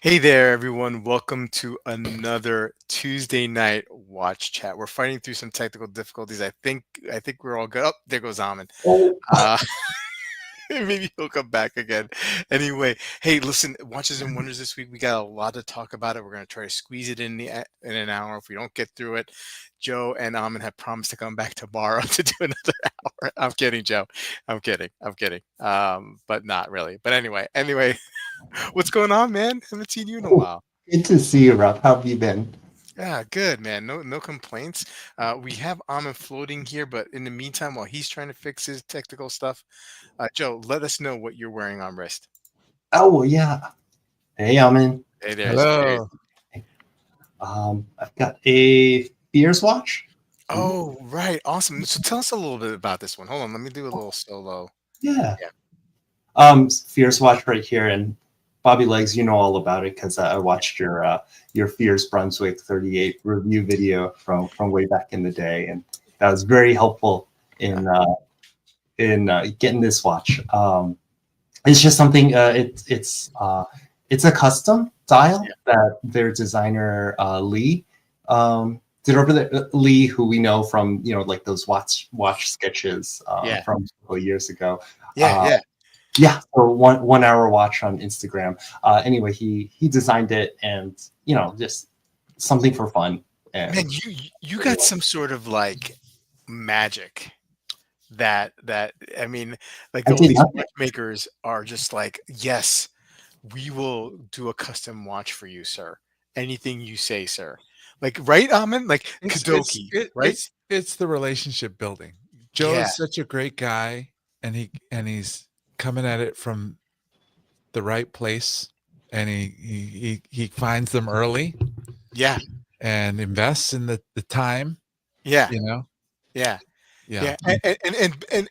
Hey there, everyone. Welcome to another Tuesday night watch chat. We're fighting through some technical difficulties. I think we're all good. Oh, there goes Amin. Oh, Uh, maybe he'll come back again. Anyway, hey, listen, Watches and Wonders this week. We got a lot to talk about it. We're gonna try to squeeze it in an hour. If we don't get through it, Joe and Amin have promised to come back tomorrow to do another hour. I'm kidding, Joe. I'm kidding. I'm kidding. But not really. But anyway, what's going on, man? Haven't seen you in a while. good to see you, Rob. How have you been? Yeah, good man. No complaints. We have Amin floating here, but in the meantime, while he's trying to fix his technical stuff, Joe, let us know what you're wearing on wrist. Oh, yeah. Hey, Amin. Hey, there's. Hello. I've got a Fears watch. Ooh, Oh, right, awesome. So tell us a little bit about this one. Hold on, let me do a little solo. yeah. Yeah, Fears watch right here, and Bobby Legs, you know all about it because I watched your Fears Brunswick 38 review video from way back in the day, and that was very helpful yeah, in getting this watch. It's just something. It's a custom style yeah, that their designer Lee did over there. Lee, who we know from like those watch sketches yeah, from a couple of years ago. yeah, Uh, yeah. yeah, so one hour watch on Instagram. Anyway, he designed it, and just something for fun. Man, And you got some sort of like magic that I mean, like I all did these nothing. watchmakers are just like, yes, we will do a custom watch for you, sir. Anything you say, sir. Like, right, Amin? Like It's Kadoki, it, right? it's it's the relationship building. Joe Yeah, is such a great guy, and he's coming at it from the right place, and he finds them early yeah, and invests in the time. yeah, You know, yeah, yeah, yeah,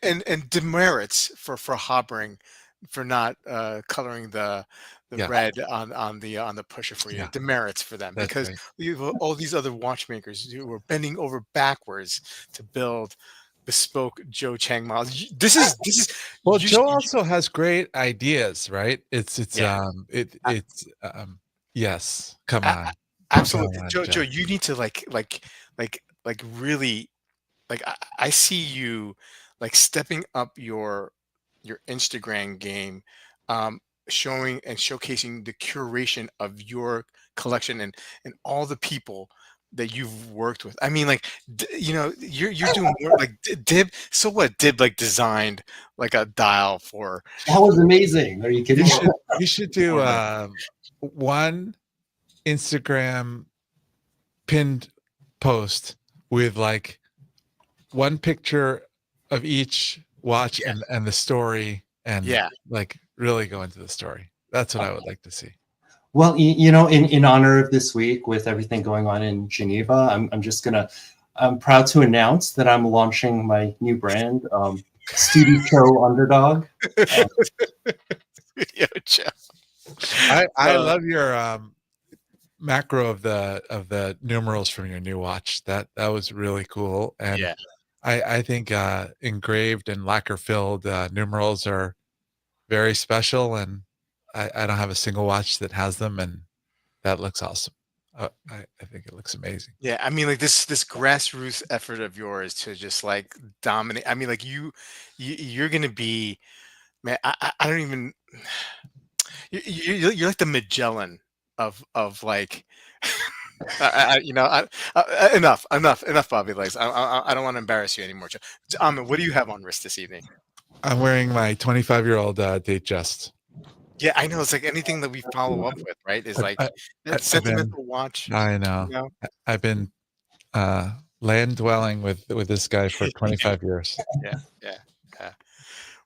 and demerits for hobbering, for not coloring the yeah, red on the pusher for you. yeah. Demerits for them That's because right. you have all these other watchmakers who were bending over backwards to build bespoke Joe Chang models. This is Well, you, Joe also has great ideas, right? yeah. Yes. Come A- on, come Absolutely, on, Joe. Joe. You need to like really like I see you like stepping up your Instagram game, um, showing and showcasing the curation of your collection and all the people that you've worked with. I mean, like you're doing more like Dib. So what? Dib like designed like a dial for That was amazing. Are you kidding? You should do for one Instagram pinned post with like one picture of each watch yeah, and the story and yeah. like really go into the story. That's what I would like to see. Well, in honor of this week, with everything going on in Geneva, I'm proud to announce that I'm launching my new brand, Studio Underdog. Uh, Yeah, Joe. I Uh, love your macro of the numerals from your new watch. That was really cool. And yeah. I think engraved and lacquer filled numerals are very special, and I don't have a single watch that has them, and that looks awesome. I think it looks amazing. Yeah, I mean, like this grassroots effort of yours to just like dominate. I mean, like you're gonna be, man. I don't even. You're like the Magellan of like. Enough, Bobby Legs. I don't want to embarrass you anymore, Joe. What do you have on wrist this evening? I'm wearing my 25-year-old date just. Yeah, I know. It's like anything that we follow up with, right? Is I've, like I, that I've been, sentimental watch, I you know, know? I've been land dwelling with this guy for 25 years. Yeah, yeah, yeah.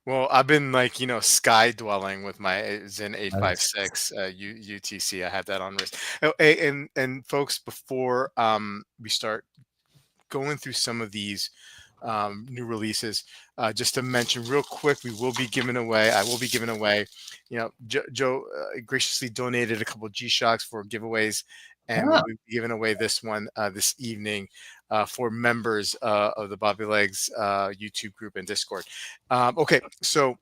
Well, I've been like, sky dwelling with my Zen Nice. 856 UTC. I have that on wrist. Oh, and folks, before we start going through some of these new releases, just to mention real quick, I will be giving away, Joe graciously donated a couple G-Shocks for giveaways, and we'll ah, be giving away this one this evening for members of the Bobby Legs YouTube group and Discord. Okay, so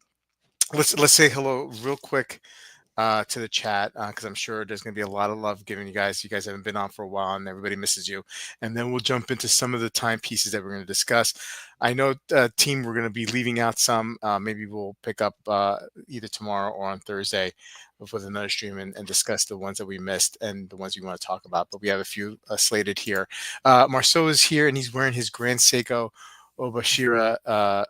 let's say hello real quick to the chat because I'm sure there's going to be a lot of love given you guys. You guys haven't been on for a while, and everybody misses you. And then we'll jump into some of the timepieces that we're going to discuss. I know, team, we're going to be leaving out some. Maybe we'll pick up either tomorrow or on Thursday with another stream and discuss the ones that we missed and the ones we want to talk about. But we have a few slated here. Marceau is here, and he's wearing his Grand Seiko Obashira,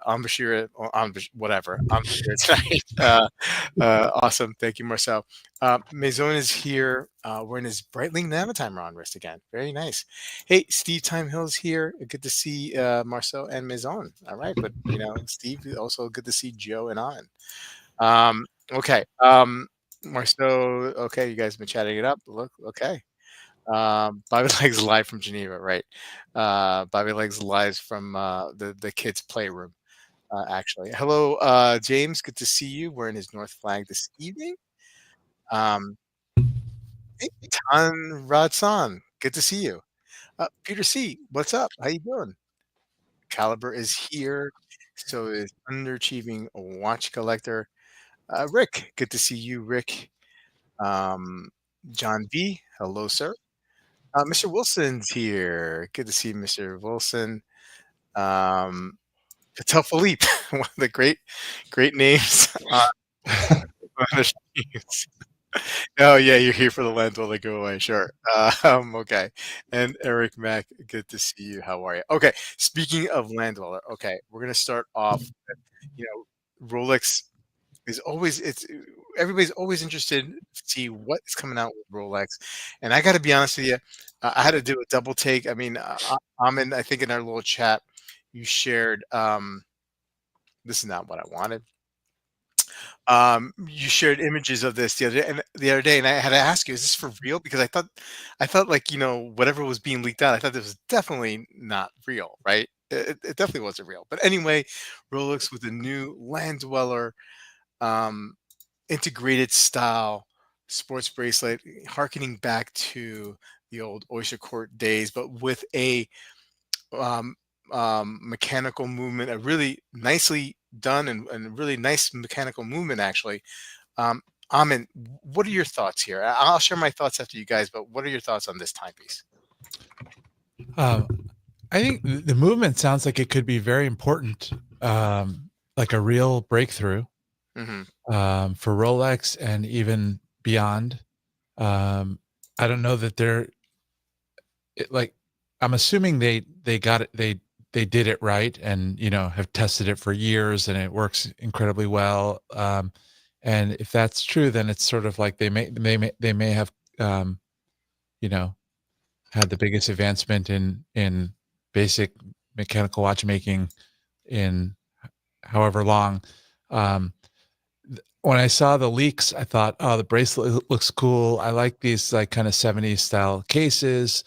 Ambashira, or whatever, Ambashira tonight. Awesome. Thank you, Marcel. Maison is here wearing his Breitling Navitimer on wrist again. Very nice. Hey, Steve Time Hill's here. Good to see Marcel and Maison. All right. But, Steve, also good to see Joe and on. Okay. Marcel, okay. You guys have been chatting it up. Look, okay. Bobby Legs live from Geneva, right? Bobby Legs live from the kids' playroom. Actually, hello, James. Good to see you. Wearing his North flag this evening. Hey, Tan Radsan. Good to see you. Peter C. What's up? How you doing? Caliber is here. So is underachieving watch collector. Rick. Good to see you, Rick. John V. Hello, sir. Mr. Wilson's here. Good to see Mr. Wilson. Patel Philippe, one of the great names on the streams. Oh yeah, you're here for the land while they go away. Sure. Okay. And Eric Mack, good to see you. How are you? Okay. Speaking of land dweller, okay, we're gonna start off. Rolex is always everybody's always interested to see what is coming out with Rolex, and I got to be honest with you, I had to do a double take. I mean, Amin, I think in our little chat, you shared. This is not what I wanted. You shared images of this the other day, and I had to ask you, is this for real? Because I thought like whatever was being leaked out, I thought this was definitely not real, right? It definitely wasn't real. But anyway, Rolex with a new land dweller integrated style sports bracelet, harkening back to the old Oyster Court days, but with a um, mechanical movement, a really nicely done and really nice mechanical movement, actually. Amin, what are your thoughts here? I'll share my thoughts after you guys, but what are your thoughts on this timepiece? I think the movement sounds like it could be very important, like a real breakthrough for Rolex and even beyond. I don't know that I'm assuming they got it, they did it right, and have tested it for years, and it works incredibly well. And if that's true, then it's sort of like they may have had the biggest advancement in basic mechanical watchmaking in however long. When I saw the leaks, I thought, oh, the bracelet looks cool. I like these like kind of 70s style cases.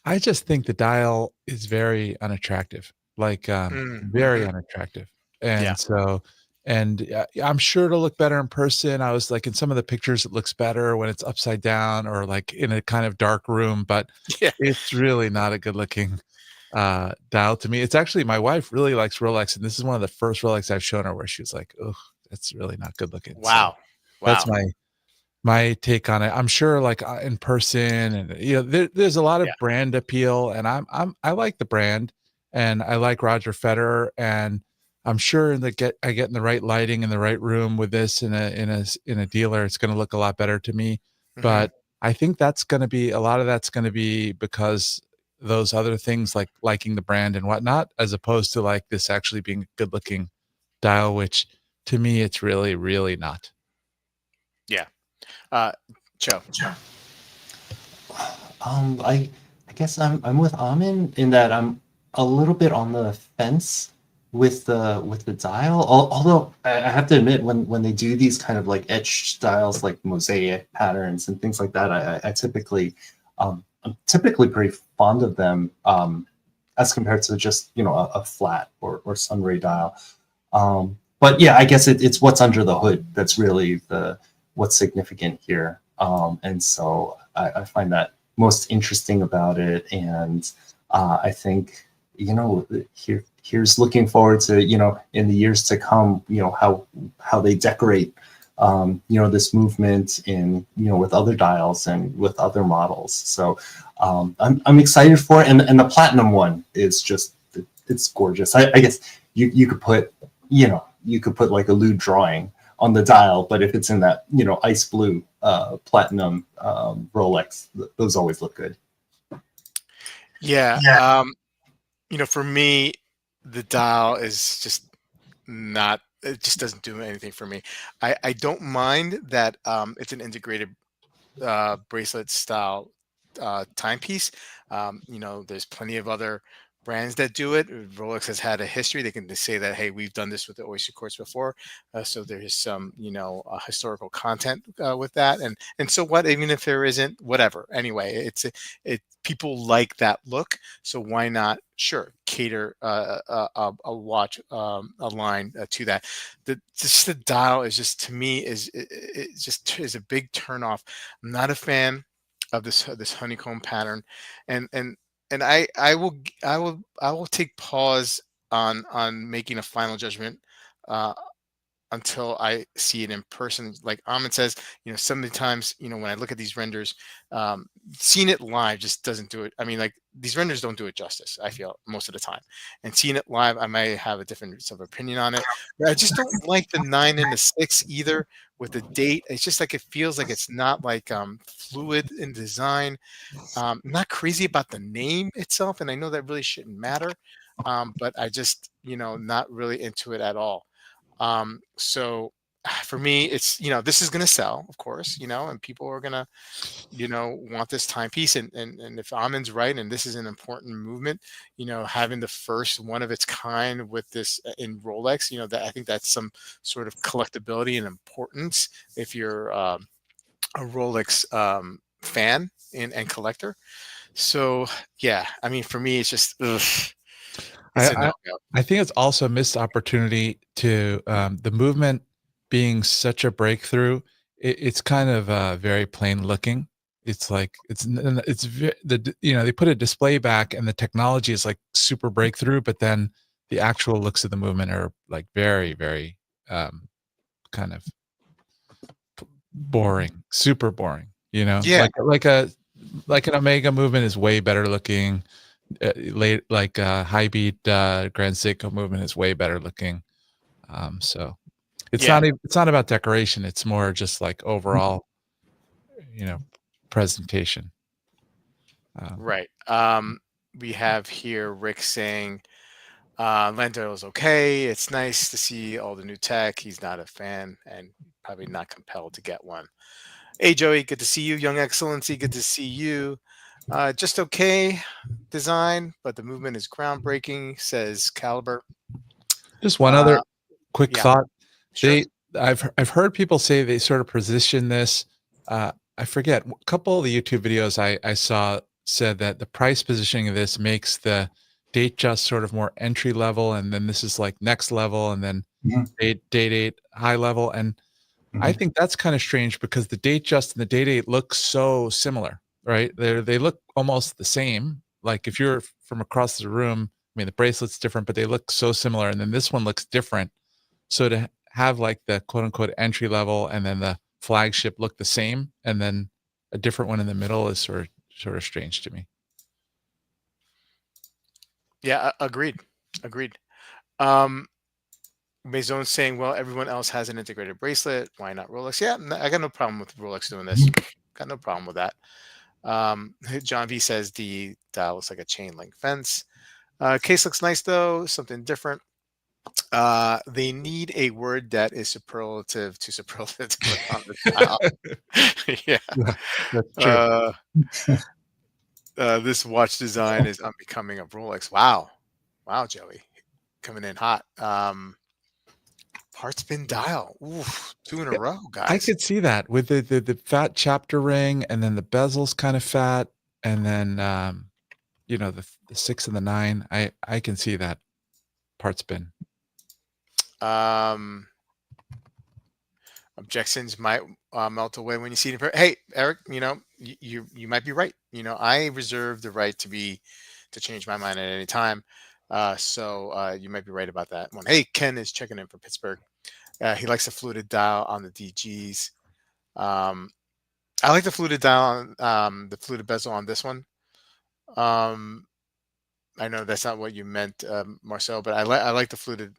I just think the dial is very unattractive, like very unattractive. And Yeah. so, I'm sure it'll look better in person. I was like, in some of the pictures, it looks better when it's upside down or like in a kind of dark room, but Yeah. it's really not a good looking dial to me. It's actually, my wife really likes Rolex, and this is one of the first Rolex I've shown her where she was like, oh, that's really not good looking. Wow. So Wow. that's my take on it. I'm sure like in person, and there's a lot of Yeah. brand appeal, and I like the brand, and I like Roger Federer, and I'm sure that I get in the right lighting in the right room with this in a dealer, it's going to look a lot better to me. But I think that's going to be a lot of that's going to be because those other things like liking the brand and whatnot, as opposed to like this actually being a good looking dial, which to me it's really, really not. Yeah. Joe. I guess I'm with Amin in that I'm a little bit on the fence with the dial. Although I have to admit, when they do these kind of like etched styles, like mosaic patterns and things like that, I typically I'm typically pretty fond of them as compared to just a flat or sunray dial. But yeah, I guess it's what's under the hood that's really what's significant here. And so I find that most interesting about it. And I think, here's looking forward to, in the years to come, how they decorate this movement in, with other dials and with other models. So I'm excited for it. And the platinum one is just, it's gorgeous. I guess you could put, you could put like a lewd drawing on the dial, but if it's in that, ice blue platinum Rolex, those always look good. Yeah. For me, the dial is just not, it just doesn't do anything for me. I don't mind that it's an integrated bracelet style timepiece. There's plenty of other brands that do it. Rolex has had a history. They can just say that, hey, we've done this with the Oyster Quartz before. So there's some, historical content with that. And so what? Even if there isn't, whatever. Anyway, it people like that look. So why not? Sure, cater a watch, a line to that. Just the dial is just, to me, it just is a big turnoff. I'm not a fan of this honeycomb pattern, and I will take pause on making a final judgment uh, until I see it in person. Like Amin says, sometimes, when I look at these renders, seeing it live just doesn't do it. I mean, like, these renders don't do it justice, I feel, most of the time. And seeing it live, I might have a different sort of opinion on it. But I just don't like the 9 and the 6 either with the date. It's just like, it feels like it's not like fluid in design. Not crazy about the name itself, and I know that really shouldn't matter. But I just, not really into it at all. So for me, it's, this is going to sell, of course, and people are going to, want this timepiece. And if Amin's right, and this is an important movement, having the first one of its kind with this in Rolex, that I think that's some sort of collectability and importance if you're a Rolex fan and collector. So yeah, I mean, for me, it's just, ugh, it's a I, I no-go. I think it's also a missed opportunity to the movement being such a breakthrough. It's kind of very plain looking. It's like they put a display back and the technology is like super breakthrough, but then the actual looks of the movement are like very, very kind of boring, super boring. Yeah, Like an Omega movement is way better looking. Late like high beat Grand Seiko movement is way better looking. So yeah, it's not about decoration. It's more just like overall, you know, presentation. Um, right. We have here Rick saying, Lando is okay. It's nice to see all the new tech. He's not a fan and probably not compelled to get one. Hey, Joey, good to see you. Young Excellency, good to see you. Just okay design, but the movement is groundbreaking, says Caliber. just one other Uh, quick yeah, thought. sure. I've heard people say they sort of position this. I forget, a couple of the YouTube videos I saw said that the price positioning of this makes the date just sort of more entry level, and then this is like next level, and then Mhm, date eight high level. And I mhm, think that's kind of strange because the date just and the date eight look so similar, right? They look almost the same. Like if you're from across the room, I mean the bracelet's different, but they look so similar. And then this one looks different. So to have like the quote unquote entry level and then the flagship look the same, and then a different one in the middle is sort of strange to me. Yeah, agreed. Agreed. Um, Maison saying, well, everyone else has an integrated bracelet. Why not Rolex? Yeah, I got no problem with Rolex doing this. mhm. Got no problem with that. John V says the dial looks like a chain link fence. Case looks nice though, something different. They need a word that is superlative to superlative to put on the dial. Yeah. Yeah, that's true. Uh, this watch design is unbecoming of Rolex. Wow. Wow, Joey. Coming in hot. Parts bin dial. Oof, two in a Yeah, row, I guys. could see that with the fat chapter ring, and then the bezel's kind of fat, and then the 6 and the 9. I can see that part spin. Um, Objections might melt away when you see it in Hey, Eric, you might be right. I reserve the right to change my mind at any time. So you might be right about that one. Hey, Ken is checking in from Pittsburgh. He likes the fluted dial on the DGs. Um, I like the fluted dial on the fluted bezel on this one. Um, I know that's not what you meant, Marcel, but I like the fluted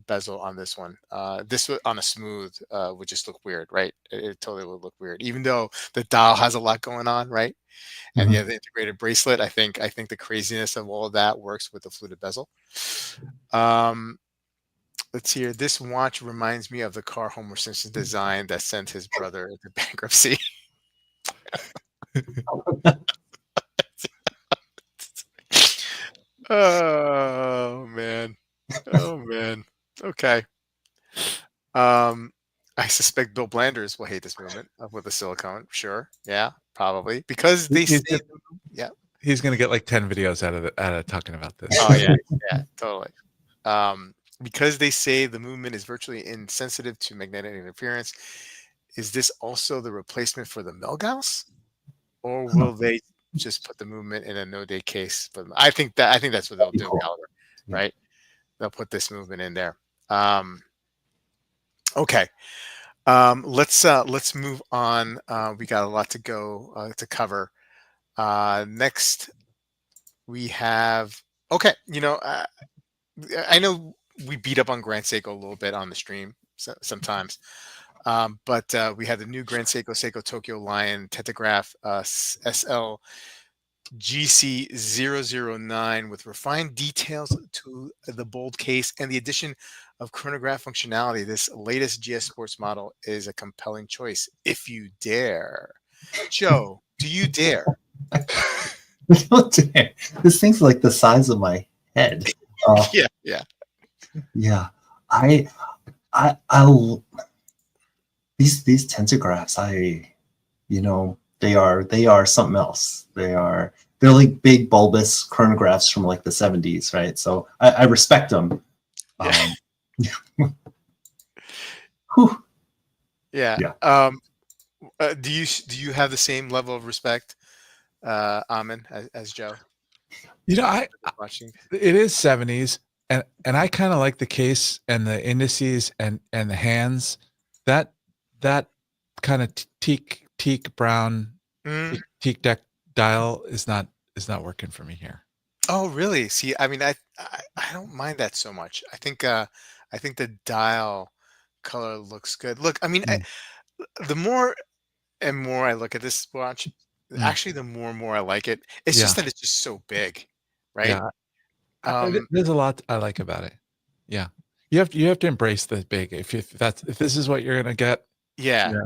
bezel on this one. On a smooth would just look weird, right? It totally would look weird, even though the dial has a lot going on, right? And Mhm. yeah, the integrated bracelet. I think the craziness of all of that works with the fluted bezel. Um, let's see here. This watch reminds me of the car Homer Simpson designed that sent his brother into bankruptcy. Oh man. Oh man. Okay. Um, I suspect Bill Blanders will hate this movement with the silicone. Sure. Yeah, probably because they He's say, gonna, yeah. he's gonna get like 10 videos out of talking about this. Oh yeah. Yeah. Totally. Because they say the movement is virtually insensitive to magnetic interference. Is this also the replacement for the Milgauss, or will they just put the movement in a no-date case? But I think that's what they'll That'd be do, cool. Caliber, Yeah. right? They'll put this movement in there. Um, okay. Let's move on. We got a lot to go to cover. Next, we have. Okay, I know we beat up on Grand Seiko a little bit on the stream sometimes, but we had the new Grand Seiko Tokyo Lion Tetragraph SL GC009 with refined details to the bold case and the addition of chronograph functionality. This latest GS Sports model is a compelling choice if you dare. Joe, do you dare? This thing's like the size of my head. Yeah, yeah, Yeah, I, I these tentographs, they are something else. They're like big bulbous chronographs from like the 70s, right? So I respect them. yeah, Um, whew, yeah. yeah. Do you have the same level of respect, Amin, as Joe? You know, I Watching. it is 70s, and I kind of like the case and the indices and the hands. That that kind of teak brown Mm. teak deck dial is not working for me here. Oh, really? See, I mean, I don't mind that so much. I think the dial color looks good. Look, I mean, Mm, the more and more I look at this watch, mm, actually, the more and more I like it. It's yeah, just that it's just so big, right? yeah. Um, There's a lot I like about it. Yeah, you have to embrace the big. If this is what you're gonna get, yeah, yeah,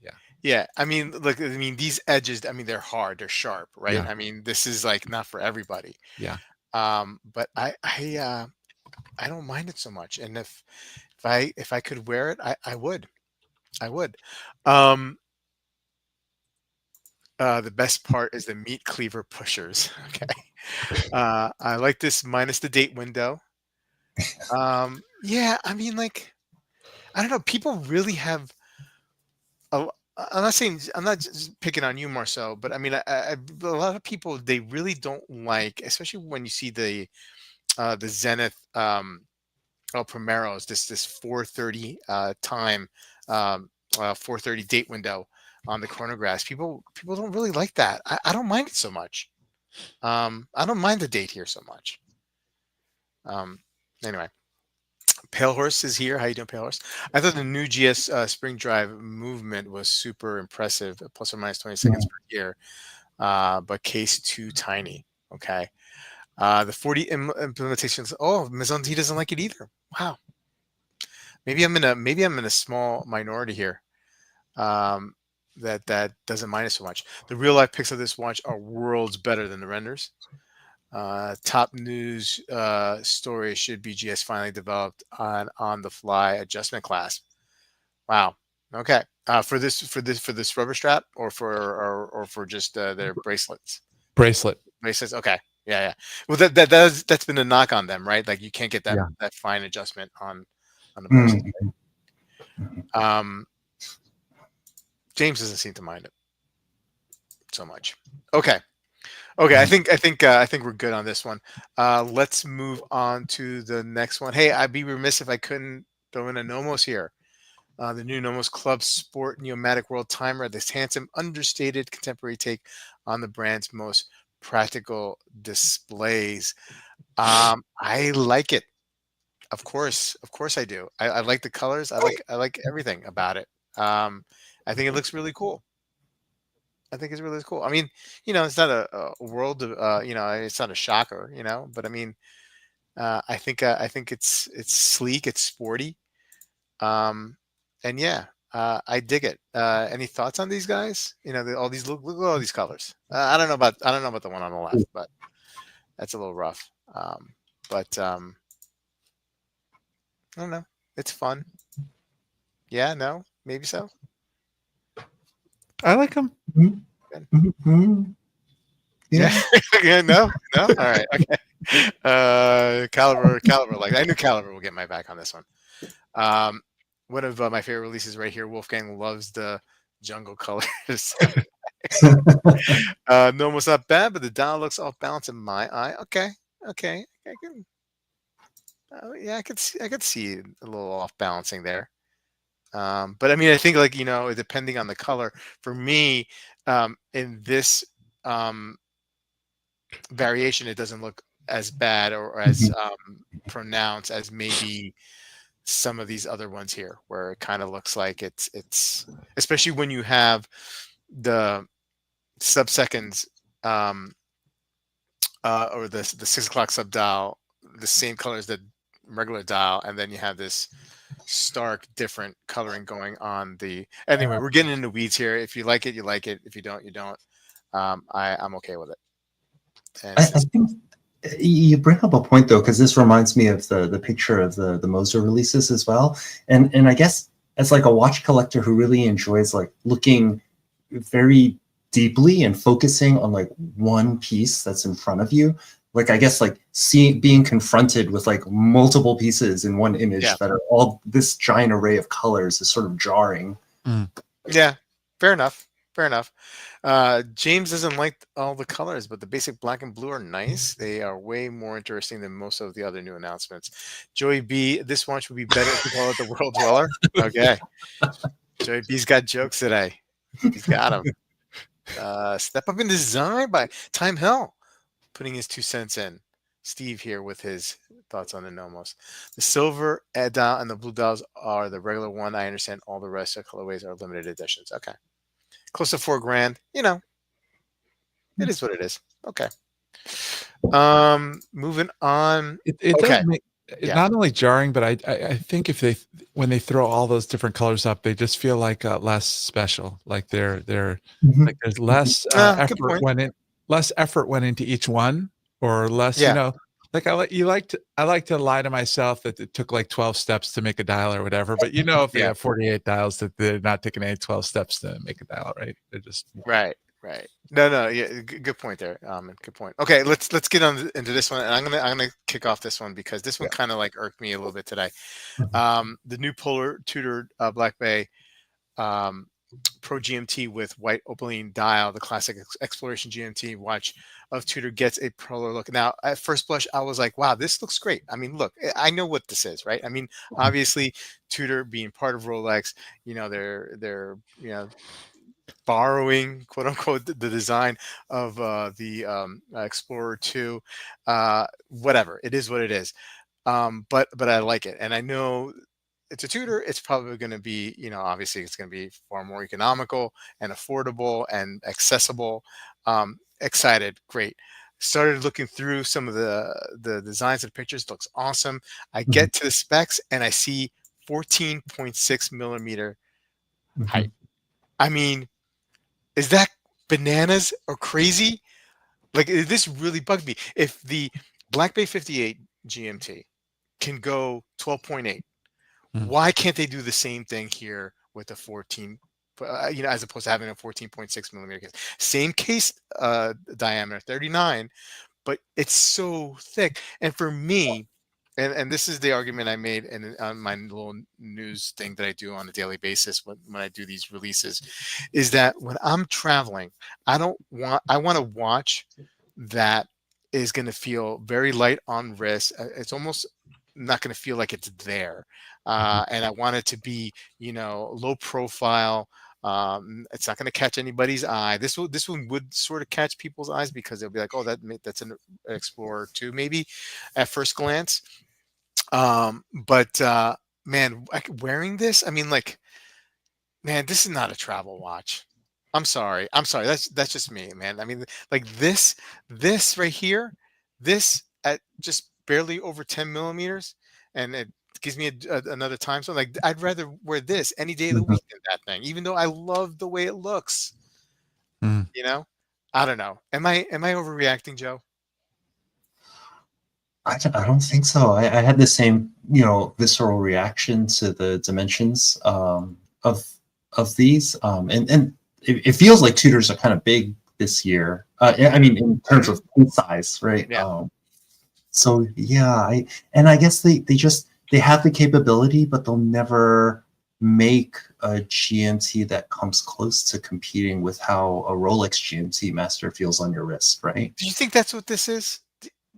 yeah, yeah. I mean, look, I mean, these edges, I mean, they're hard, they're sharp, right? yeah, I mean, this is like not for everybody. yeah. But I don't mind it so much. And if I could wear it, I would. I would. Um, the best part is the meat cleaver pushers. Okay. I like this minus the date window. Yeah, I mean, like, I don't know. People really have. I'm not saying I'm not just picking on you, Marcel, but I mean, a lot of people they really don't like, especially when you see the Zenith Primeros, this 4:30 time, 4:30 date window on the chronographs. People don't really like that. I don't mind it so much. I don't mind the date here so much. Um, anyway, Pale Horse is here. How you doing, Pale Horse? I thought the new GS Spring Drive movement was super impressive, plus or minus 20 seconds per year, but case too tiny. Okay. The 40 implementations. Oh, Maison doesn't like it either. Wow. Maybe I'm in a small minority here. Um, that doesn't mind it so much. The real life pics of this watch are worlds better than the renders. Top news story should be GS finally developed on the fly adjustment class. Wow. Okay. For this rubber strap or for just their bracelets. Bracelet. Bracelets. Okay. Yeah, yeah. Well, that's been a knock on them, right? Like you can't get that Yeah. that fine adjustment on the bracelet. Mm. Um, James doesn't seem to mind it so much. Okay. Okay, I think we're good on this one. Let's move on to the next one. Hey, I'd be remiss if I couldn't Throwing a Nomos here. The new Nomos Club Sport Neomatic World Timer, this handsome, understated contemporary take on the brand's most practical displays. I like it. Of course I do. I like the colors. I like everything about it. Um, I think it looks really cool. I think it's really cool. I mean, it's not a world of, it's not a shocker, but I mean, I think it's sleek, it's sporty, um, and yeah, I dig it. Any thoughts on these guys? All these look at all these colors. I don't know about the one on the left, but that's a little rough. But I don't know. It's fun. Yeah, no, maybe so. I like them. Mhm. Mhm. Yeah, Yeah. yeah, no, no. All right, okay. Caliber. Like I knew Caliber will get my back on this one. Um, one of my favorite releases right here. Wolfgang loves the jungle colors. No, almost not bad, but the dial looks off balance in my eye. Okay, okay, I can. Yeah, I could see a little off balancing there. But I mean, I think like depending on the color, for me, in this um, variation, it doesn't look as bad or as Mhm. pronounced as maybe some of these other ones here, where it kind of looks like it's especially when you have the sub-seconds um, or the 6 o'clock sub dial, the same color as the regular dial, and then you have this stark different coloring going on the. Anyway, we're getting into weeds here. If you like it, you like it. If you don't, you don't. I'm okay with it. And I since think you bring up a point though, because this reminds me of the picture of the Moser releases as well, and I guess as like a watch collector who really enjoys like looking very deeply and focusing on like one piece that's in front of you, like I guess like seeing being confronted with like multiple pieces in one yeah, image that are all this giant array of colors is sort of jarring. Mm. yeah, fair enough. Fair enough. James doesn't like all the colors, but the basic black and blue are nice. They are way more interesting than most of the other new announcements. Joey B, this watch would be better if we call it the World Dweller. Okay. Joey B's got jokes today. He's got them. Step up in design by Time Hell, putting his 2 cents in. Steve here with his thoughts on the Nomos. The silver dial and the blue dials are the regular one. I understand all the rest of colorways are limited editions. Okay. Close to 4 grand. It is what it is. Okay. Moving on. It does Okay. make it Yeah. not only jarring, but I think if they when they throw all those different colors up, they just feel like less special. Like they're Mhm. like there's less Good point. less effort went into each one, or less, Yeah. like I like to lie to myself that it took like 12 steps to make a dial or whatever. But if they Yeah. have 48 dials, that they're not taking any 12 steps to make a dial, right? They're just Right. Right. No, no, yeah, good point there. Good point. Okay, let's get on into this one, and I'm gonna kick off this one because this one yeah. kind of like irked me a little bit today. Mhm. The new Polar Tudor Black Bay um, Pro GMT with white opaline dial, the classic Exploration GMT watch of Tudor gets a Polar look. Now, at first blush, I was like, wow, this looks great. I mean, look, I know what this is, right? I mean, obviously, Tudor being part of Rolex, they're borrowing quote unquote the design of the Explorer 2. Whatever, it is what it is. But I like it, and I know it's a Tudor. It's probably going to be, obviously it's going to be far more economical and affordable and accessible. Excited, great. Started looking through some of the designs and pictures. Looks awesome. I Mhm. get to the specs and I see 14.6 millimeter height. Mhm. I mean, is that bananas or crazy? Like this really bugged me. If the Black Bay 58 GMT can go 12.8, Mm. why can't they do the same thing here with a 14? As opposed to having a 14.6 millimeter case, same case diameter, 39, but it's so thick. And for me, and this is the argument I made in on my little news thing that I do on a daily basis when I do these releases, is that when I'm traveling, I want to watch that is going to feel very light on wrist. It's almost not going to feel like it's there. and I want it to be, low profile. It's not going to catch anybody's eye. This one would sort of catch people's eyes because they'll be like, oh, that's an Explorer 2 maybe at first glance. But man, wearing this, I mean, like, man, this is not a travel watch. I'm sorry. I'm sorry. That's just me, man. I mean, like this right here, this at just barely over 10 millimeters, and it gives me another time zone. Like, I'd rather wear this any day of the Mhm. week than that thing, even though I love the way it looks. Mm. You know, I don't know. Am I overreacting, Joe? I don't think so. I had the same, visceral reaction to the dimensions of these, and it feels like tutors are kind of big this year. I mean, in terms Hmm. of case size, right? Yeah. So yeah, I guess they have the capability, but they'll never make a GMT that comes close to competing with how a Rolex GMT Master feels on your wrist, right? Do you think that's what this is?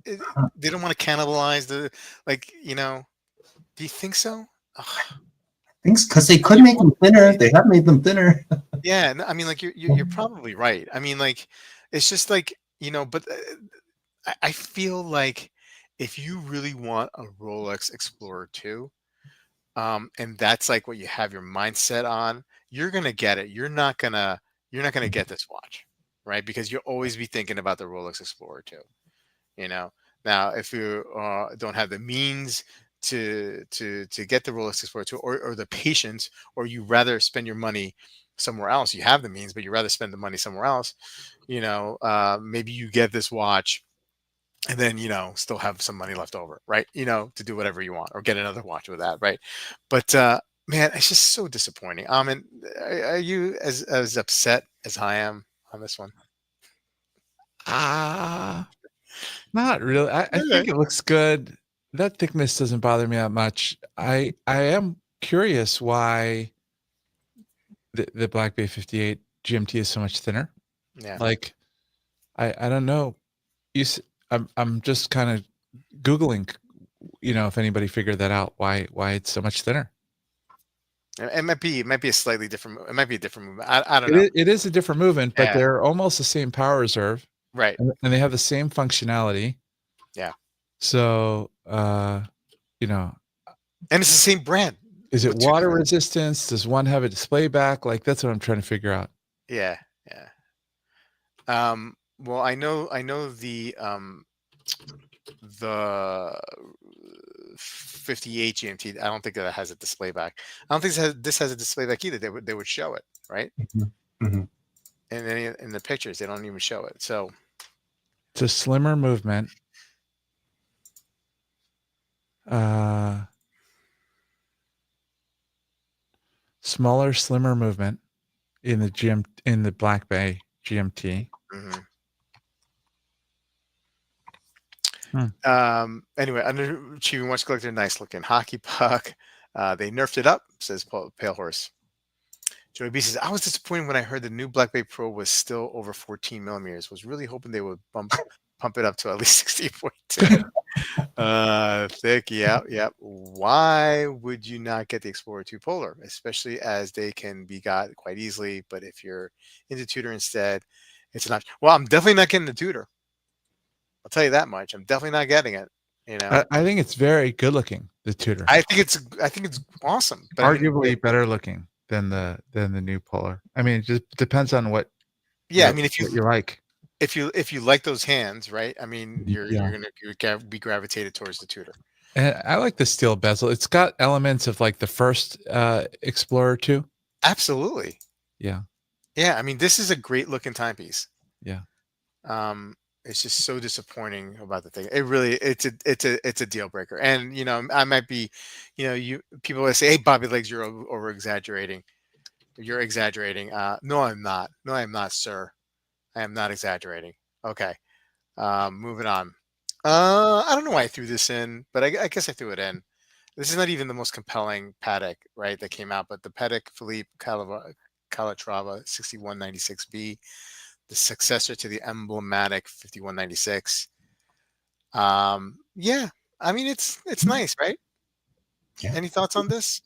They don't want to cannibalize the, like, do you think so? Ugh. Things because they And could you're make them probably thinner. right. They have made them thinner. Yeah, I mean, like, you're probably right. I mean, like, it's just like, but I feel like if you really want a Rolex Explorer 2, and that's like what you have your mindset on, you're gonna get it. You're not gonna get this watch, right? Because you'll always be thinking about the Rolex Explorer 2. you know Now, if you don't have the means to get the Rolex Explorer 2, or the patience, or you rather spend your money somewhere else, you have the means but you rather spend the money somewhere else, maybe you get this watch and then still have some money left over, right, to do whatever you want, or get another watch with that, right? But man, it's just so disappointing. And are you as upset as I am on this one? Ah, not really. I Okay. think it looks good. That thickness doesn't bother me that much. I am curious why the Black Bay 58 GMT is so much thinner. Yeah. Like, I don't know. You s I'm just kinda Googling, if anybody figured that out, why it's so much thinner. It might be a slightly different it might be a different movement. I don't know. It is a different movement, but Yeah. they're almost the same power reserve, Right. and they have the same functionality. Yeah. So, you know, And it's the same brand is it with two water different. resistance? Does one have a display back? Like, that's what I'm trying to figure out. Yeah. Yeah. Well, I know the 58 GMT. I don't think that it has a display back. I don't think this has a display back either. They would show it, right? Mhm. Mhm. And then in the pictures, they don't even show it. So It's a slimmer movement. Uh, Smaller, slimmer movement in the Black Bay GMT. mhm. Hmm. Anyway, underachieving watch collector, nice looking hockey puck. They nerfed it up, says Pale Horse. Joey B says, I was disappointed when I heard the new Black Bay Pro was still over 14 millimeters. Was really hoping they would pump it up to at least 16.2. Thick, yep, yep. Why would you not get the Explorer 2 Polar, especially as they can be got quite easily? But if you're into Tudor instead, it's an option. Well, I'm definitely not getting the Tudor. I'll tell you that much. I'm definitely not getting it. You know, I think it's very good looking, the Tudor. I think it's awesome. But I mean, Arguably better looking than the new Polar. I mean, it just depends on yeah. I mean, what you like. if you like those hands, right? I mean, you're Yeah. you're gonna be gravitated towards the Tudor. And I like the steel bezel. It's got elements of like the first Explorer too. Absolutely. Yeah. Yeah. I mean, this is a great looking timepiece. Yeah. It's just so disappointing about the thing. It's a deal breaker. And I might be, you people will say, "Hey, Bobby Legs, you're over exaggerating. You're exaggerating." No, I'm not. No, I'm not, sir. I am not exaggerating. Okay. Moving on. I don't know why I threw this in, but I guess I threw it in. This is not even the most compelling paddock, right, that came out, but the Patek Philippe Calatrava 6196B, the successor to the emblematic 5196. Yeah, I mean, it's nice, right? Yeah. Any thoughts on this?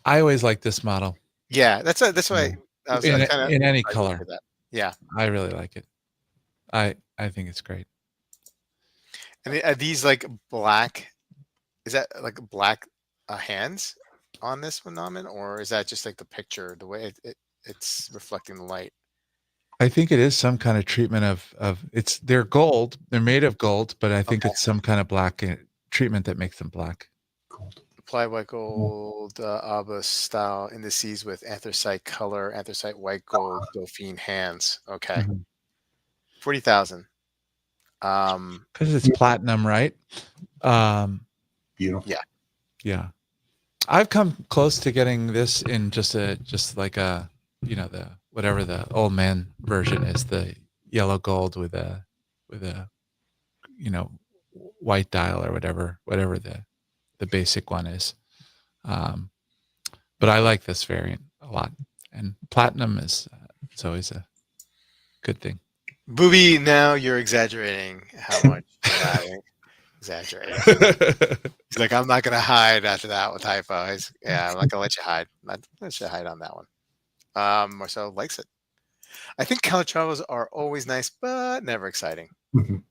I always like this model Yeah, that's why I was kind of in any surprised to hear color. that. Yeah, I really like it. I think it's great. and are these like black? Is that like black hands on this one, Namen, or is that just like the picture, the way it's reflecting the light? I think it is some kind of treatment of they're gold. They're made of gold, but I think Okay. it's some kind of black treatment that makes them black. Gold. Apply white Yeah. gold Abba style indices with anthracite color, anthracite white gold Dauphine hands. Okay, Mhm. 40,000. Um, 'Cause it's Yeah. platinum, right? Um, Beautiful. yeah. yeah. I've come close to getting this in just like a, the whatever the old man version is, the yellow gold with a, you know, white dial or whatever the basic one is. Um, but I like this variant a lot, and platinum is it's always a good thing. Booby, now you're exaggerating how much you're lying. Exaggerating. He's like, I'm not gonna hide after that with typo. Yeah, I'm not gonna let you hide. I'm not gonna let you hide on that one. Marcel likes it. I think Calatravos are always nice, but never exciting. Mhm.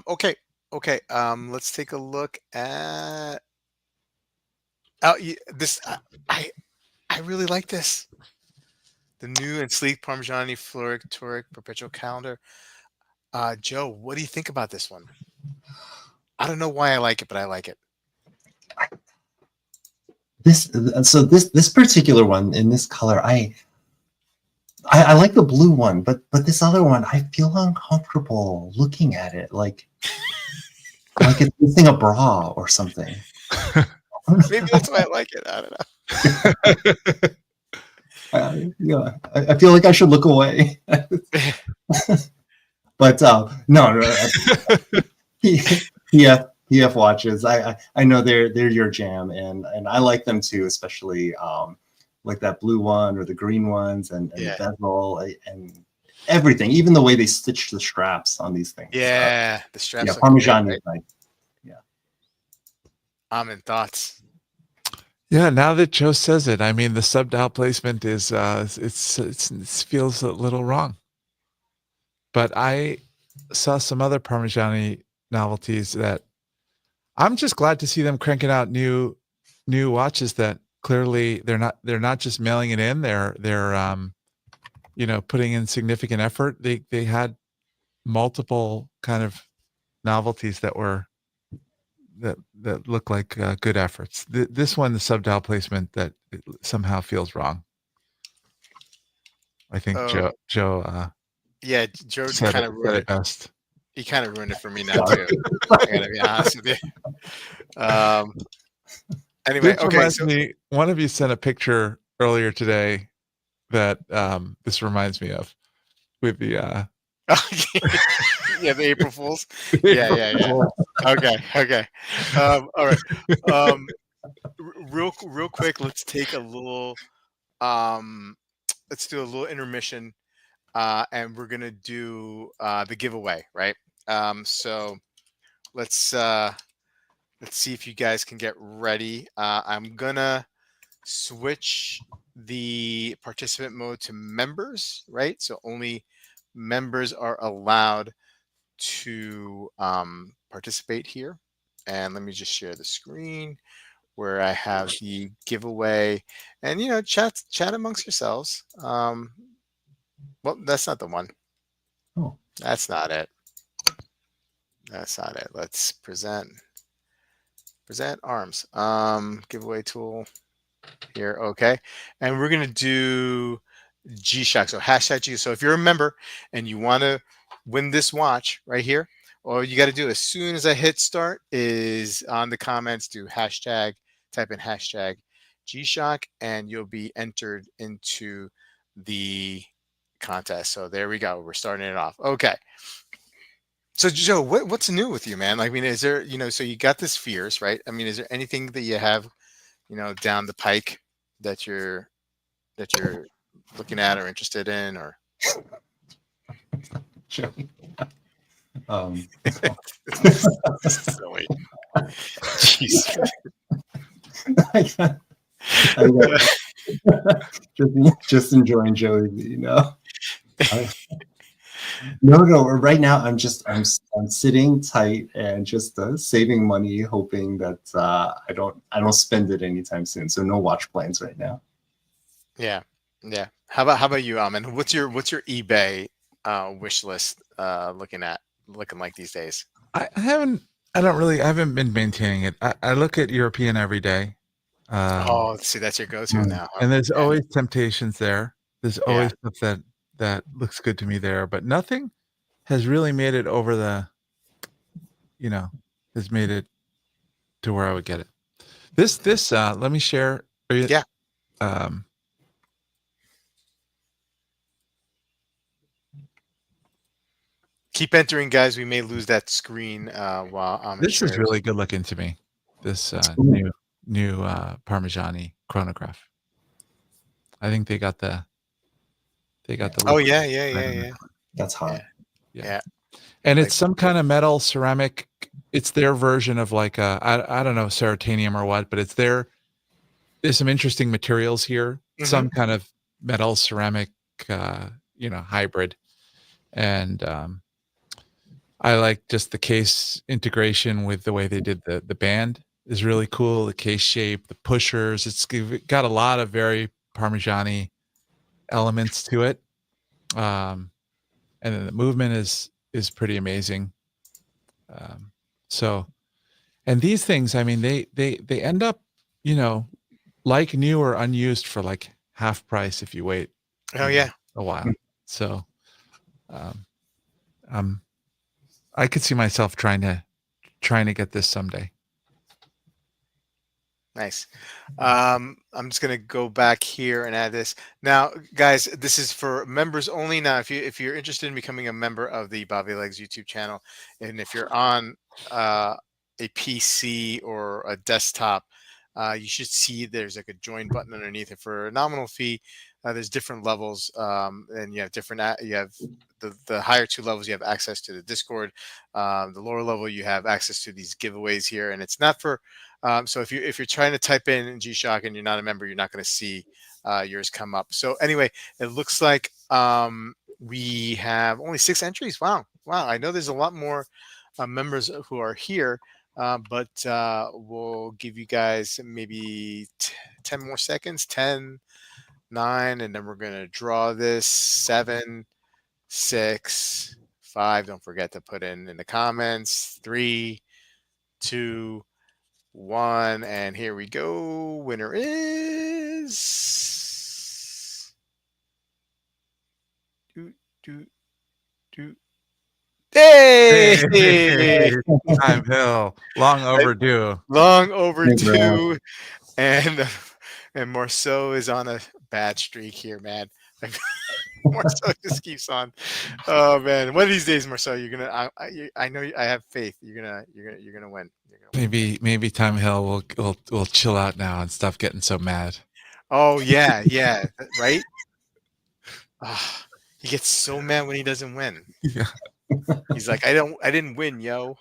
Okay, okay. Let's take a look at. Oh, this I really like this. The new and sleek Parmigiani Floric Toric Perpetual Calendar. Joe, what do you think about this one? I don't know why I like it, but I like it. This particular one in this color, I like the blue one, but this other one, I feel uncomfortable looking at it, like it's missing a bra or something. Maybe that's why I like it. I don't know. Yeah, I feel like I should look away. But no, PF watches. I know they're your jam, and I like them too, especially like that blue one or the green ones, and the Yeah, bezel and everything, even the way they stitch the straps on these things. yeah. The Yeah, straps look great, Parmesan is right? nice. Yeah. Amin, thoughts? Yeah, now that Joe says it, I mean the sub dial placement is it feels a little wrong. But I saw some other Parmigiani novelties that I'm just glad to see them cranking out new watches that clearly they're not just mailing it in, they're putting in significant effort. They had multiple kind of novelties that look like good efforts. This one, the sub dial placement, that it somehow feels wrong. I think Oh, Joe yeah. Joe said kind of ruined it it. best. He kind of ruined it for me now too. I gotta be honest with you. Anyway, This okay. reminds So me, one of you sent a picture earlier today that this reminds me of with the yeah, the April Fools. Yeah, April yeah, yeah. Fool. Okay, okay. All right. Real quick, let's take a little. Um, let's do a little intermission, and we're gonna do the giveaway, right? So let's uh, let's see if you guys can get ready. I'm gonna switch the participant mode to members, right? So only members are allowed to participate here. And let me just share the screen where I have the giveaway, and chat amongst yourselves. Well, that's not the one. Oh. That's not it. That's not it. Let's present arms. Giveaway tool here. Okay, and we're gonna do G-Shock. So hashtag G. So if you're a member and you want to win this watch right here, all you got to do as soon as I hit start is on the comments, do hashtag, type in hashtag G-Shock, and you'll be entered into the contest. So there we go. We're starting it off. Okay. So Joe, what's new with you, man? Like, I mean, is there, so you got this fears, right? I mean, is there anything that you have, down the pike that you're looking at or interested in, or Sure. So Silly. Jeez. I got, I got just enjoying Joey V, I- no. Right now, I'm sitting tight and just saving money, hoping that I don't spend it anytime soon. So no watch plans right now. Yeah, yeah. How about you, Amin? What's your eBay wish list looking like these days? I haven't. I haven't been maintaining it. I look at European every day, um, Oh, see, that's your go-to Mm. now, huh? and there's Yeah, always temptations there. There's yeah. always stuff that looks good to me there, but nothing has really made it over you know, has made it to where I would get it. Let me share. Are you, Yeah. um, Keep entering, guys. We may lose that screen while Amin this is shares. really good looking to me. This Ooh, new Parmigiani chronograph. I think they got yeah, the Oh look yeah, yeah, right yeah, on it. yeah, that's yeah, hot. Yeah. yeah. And Like, it's some kind of metal ceramic. It's their version of like I don't know, Serotanium or what, but there's some interesting materials here. hmm Some kind of metal ceramic, hybrid. And I like just the case integration with the way they did the band is really cool. The case shape, the pushers, got a lot of very Parmigiani elements to it. Um, and then the movement is pretty amazing. Um, so and these things, I mean, they end up, you know, like new or unused for like half price if you wait, oh yeah, a while. So, um, um, I could see myself trying to get this someday. nice. I'm just gonna go back here and add this. Now, guys, this is for members only. Now, if you're interested in becoming a member of the Bobby Legs YouTube channel, and if you're on a PC or a desktop, you should see there's like a join button underneath it for a nominal fee. There's different levels, and you have you have the higher two levels. You have access to the Discord. The lower level, you have access to these giveaways here, and it's not for so if you're trying to type in G-Shock and you're not a member, you're not going to see yours come up. So anyway, it looks like we have only 6 entries. Wow, wow! I know there's a lot more members who are here, but we'll give you guys maybe 10 more seconds. 10, 9, and then we're going to draw this. 7, 6, 5. Don't forget to put in the comments. 3, 2, 1, and here we go. Winner is do do do. Hey! Hey, Time Hill, long overdue. Long Congrats. overdue, and and Marceau is on a bad streak here, man. Like, Marceau just keeps on. Oh man, one of these days, Marceau, you're gonna. I know. I have faith. You're gonna win. You're gonna win. Maybe Time Hill will chill out now and stop getting so mad. Oh yeah, yeah, right. Ah, he gets so mad when he doesn't win. Yeah. He's like, I didn't win, yo.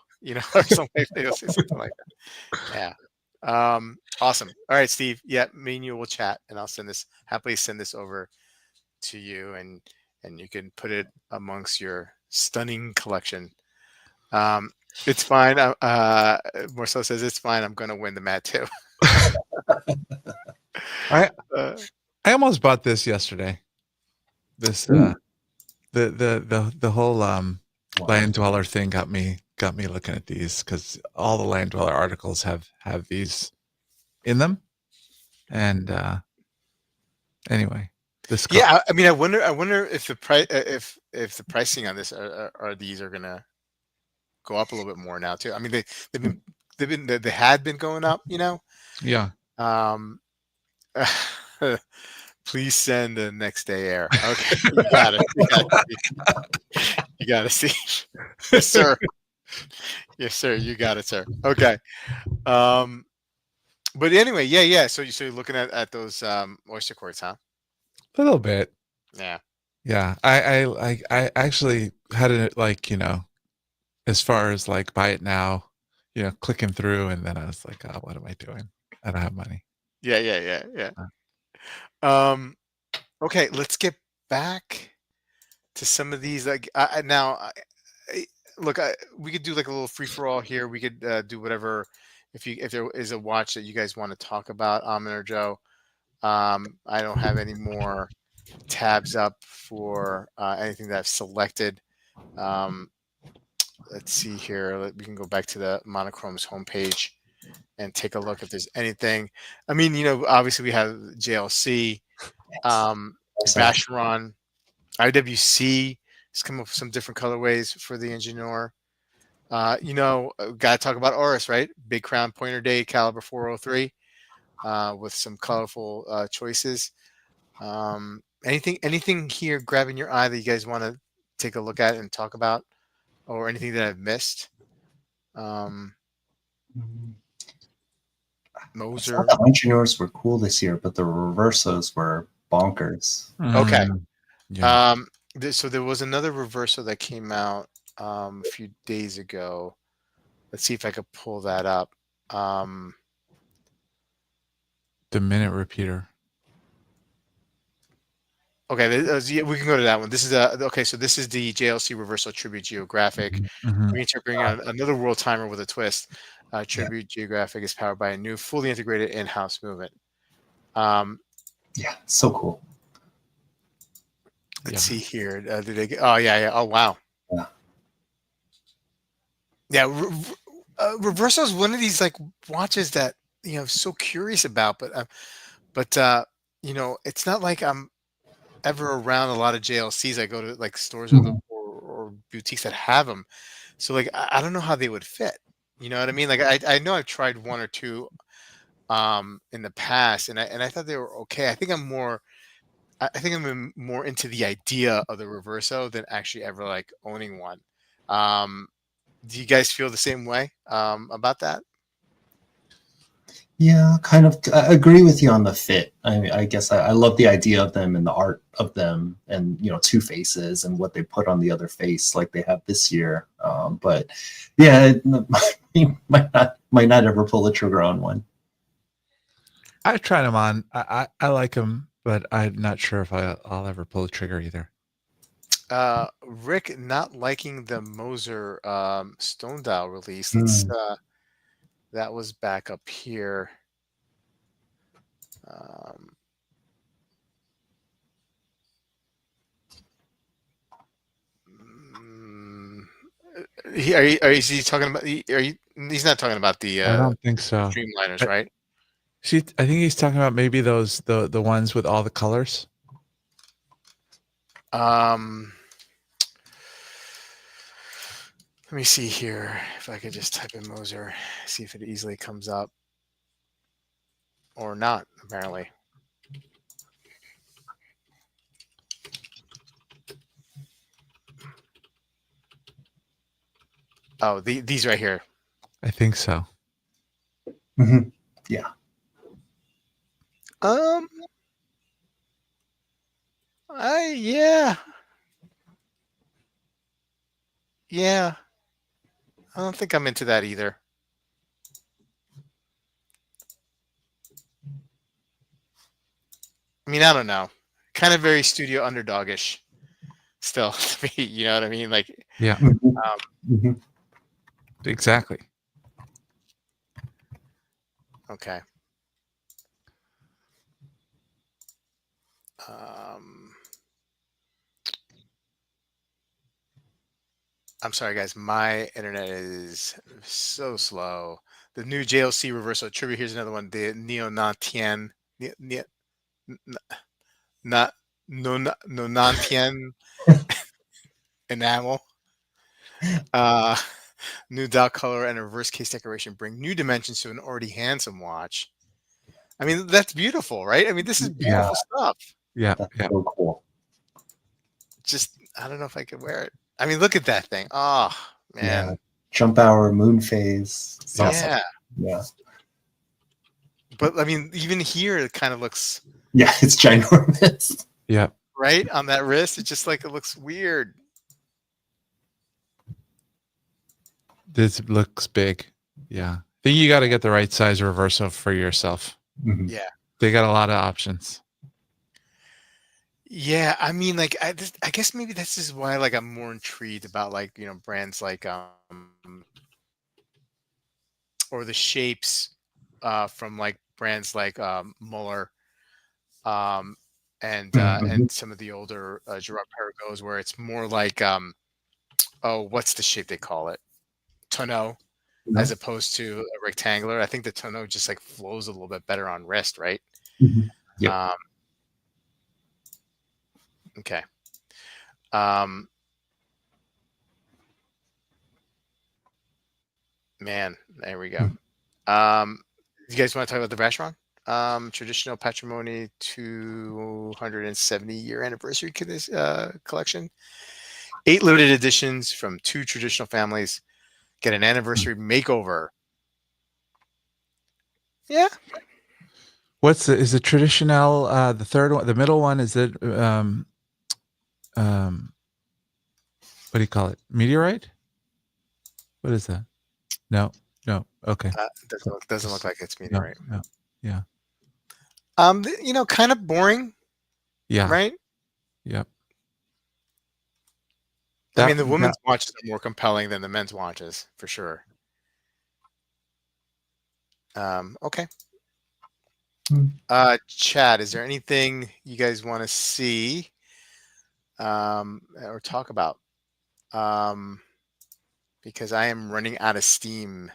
Or something. He'll say something like that. Yeah. Awesome. All right, Steve. Yeah, me and you will chat, and I'll happily send this over to you, and you can put it amongst your stunning collection. Um, it's fine. Marcel says it's fine. I'm gonna win the mat too. I Uh, I almost bought this yesterday. This Ooh, the whole wow. land dweller thing got me looking at these because all the land dweller articles have these in them. And anyway, this car. yeah, I mean, I wonder if the price, if the pricing on this are these are gonna go up a little bit more now too. I mean, they've been they had been going up. Yeah. Um, please send the next day air. Okay, you got it. You got to see. Yes, sir. Yes, sir. You got it, sir. Okay. Um, but anyway, yeah, yeah. So you're looking at those oyster quartz, huh? A little bit. Yeah. Yeah. I actually had it like, as far as like buy it now, clicking through, and then I was like, oh, what am I doing? I don't have money. Yeah. Okay, let's get back to some of these. Like now, I, look, we could do like a little free for all here. We could do whatever. If there is a watch that you guys want to talk about, Amin or Joe. I don't have any more tabs up for anything that I've selected. Um, let's see here. We can go back to the Monochrome's homepage and take a look if there's anything. I mean, obviously we have JLC, Also, Vacheron, IWC has come up with some different colorways for the Engineer. Got to talk about Oris, right? Big Crown Pointer Day caliber 403 with some colorful choices. Anything here grabbing your eye that you guys want to take a look at and talk about, or anything that I've missed? I Moser. thought the engineers were cool this year, but the reversos were bonkers. Okay. Yeah. So there was another reversal that came out a few days ago. Let's see if I could pull that up. The minute repeater. Okay, we can go to that one. This is okay. So this is the JLC Reversal Tribute Geographic. Reinterpreting another world timer with a twist. Tribute Geographic is powered by a new, fully integrated in-house movement. Yeah, so cool. Let's see here. Did they get? Oh yeah. Oh wow. Yeah. Reversal is one of these like watches that I'm so curious about, but it's not like I'm ever around a lot of JLCs. I go to like stores or boutiques that have them. So like I don't know how they would fit. You know what I mean? Like I know I've tried one or two in the past, and I thought they were okay. I think I'm more into the idea of the Reverso than actually ever like owning one. Do you guys feel the same way about that? Yeah, kind of. I agree with you on the fit. I guess I love the idea of them and the art of them, and two faces and what they put on the other face, like they have this year. But yeah, might not ever pull the trigger on one. I tried them on. I like them, but I'm not sure if I'll ever pull the trigger either. Rick not liking the Moser Stone Dial release. Let's that was back up here. Is he talking about? He's not talking about the. I don't think so. Streamliners, right? I think he's talking about maybe those the ones with all the colors. Let me see here if I could just type in Moser, see if it easily comes up or not. Apparently. Oh, these right here. I think so. Yeah. Yeah. I don't think I'm into that either. I mean, I don't know. Kind of very studio underdogish still to me. You know what I mean? Like, yeah. Exactly. Okay. I'm sorry, guys. My internet is so slow. The new JLC Reversal Tribute. Here's another one. The Nonantien. Nonantien enamel. New dial color and a reverse case decoration bring new dimensions to an already handsome watch. I mean, that's beautiful, right? I mean, this is beautiful stuff. Yeah. That's so cool. Just, I don't know if I could wear it. I mean, look at that thing. Oh, man. Yeah. Jump hour, moon phase. It's awesome. Yeah. But I mean, even here, it kind of looks. Yeah, it's ginormous. Yeah. Right on that wrist, it just like it looks weird. This looks big. Yeah. I think you got to get the right size reverso for yourself. Mhm. Yeah. They got a lot of options. Yeah, I mean, like, I guess maybe this is why, like, I'm more intrigued about, like, brands like, or the shapes, from like brands like Muller, um, and Mhm. some of the older Gerard Perregaux, where it's more like, oh, what's the shape they call it? Tonneau, as No. opposed to a rectangular. I think the tonneau just like flows a little bit better on wrist, right? Mhm. Yep. Um, okay. Um, man, there we go. Mhm. You guys want to talk about the Vacheron? Traditional Patrimony 270-year anniversary collection. 8 limited editions from 2 traditional families. Get an anniversary makeover. Yeah. Is the traditional, the third one, the middle one, is it, um, what do you call it? Meteorite? What is that? No, no. Okay. Doesn't look like it's No, meteorite. no. Yeah. Kind of boring, Yeah. right? Yep. I mean, the That women's watches are more compelling than the men's watches, for sure. Okay. Mhm. Chad, is there anything you guys want to see or talk about? Um, because I am running out of steam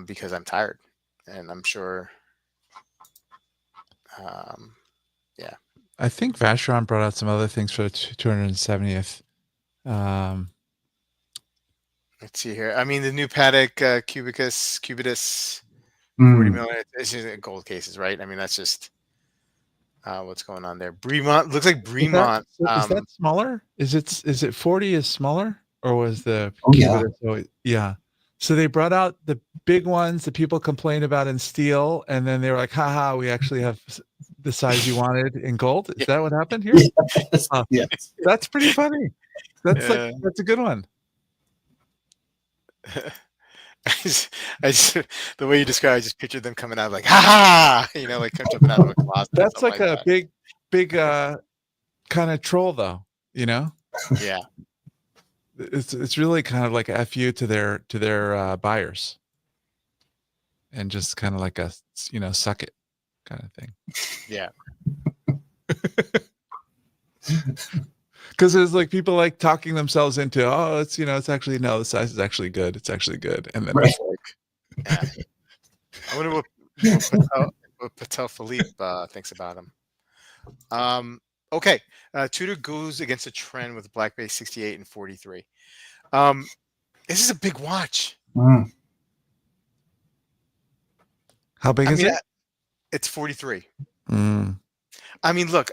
because I'm tired, and I'm sure. Um, yeah. I think Vacheron brought out some other things for the 270th. Let's see here. I mean, the new Patek Cubitus 40 Mm. millimeter. It's just in gold cases, right? I mean, that's just what's going on there. Bremont looks like Bremont. Is that smaller? Is it 40 is smaller, or was the Oh yeah. Cubitus? Oh, yeah. So they brought out the big ones that people complain about in steel, and then they were like, haha, we actually have the size you wanted in gold. Is that what happened here? Yes. Oh, Yes. that's pretty funny. Yeah. That's a good one. I just the way you describe, I just pictured them coming out like, ha ha, like jumping out of a closet or That's something like like a that. big kind of troll though, you know? Yeah. It's really kind of like a fu to their buyers, and just kind of like a, suck it kind of thing. Yeah. Because there's like people like talking themselves into, oh, it's actually, no, the size is actually good. It's actually good. And then Right. it's like, Yeah. I wonder what Patel Philippe thinks about him. Okay. Tudor goes against a trend with black base 68 and 43. This is a big watch. Mm. how big I is mean, it? it's 43. Mm, I mean, look,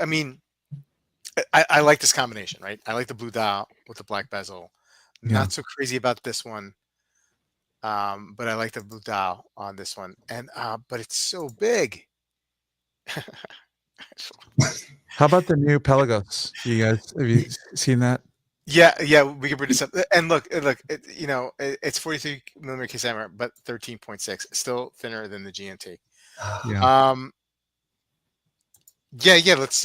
I like this combination, right? I like the blue dial with the black bezel. yeah. Not so crazy about this one, but I like the blue dial on this one, and but it's so big. How about the new Pelagos? Have you seen that? Yeah, yeah, we can bring this up. And look, it's 43 millimeter case hammer, but 13.6, still thinner than the GMT. Yeah. Um, yeah. Let's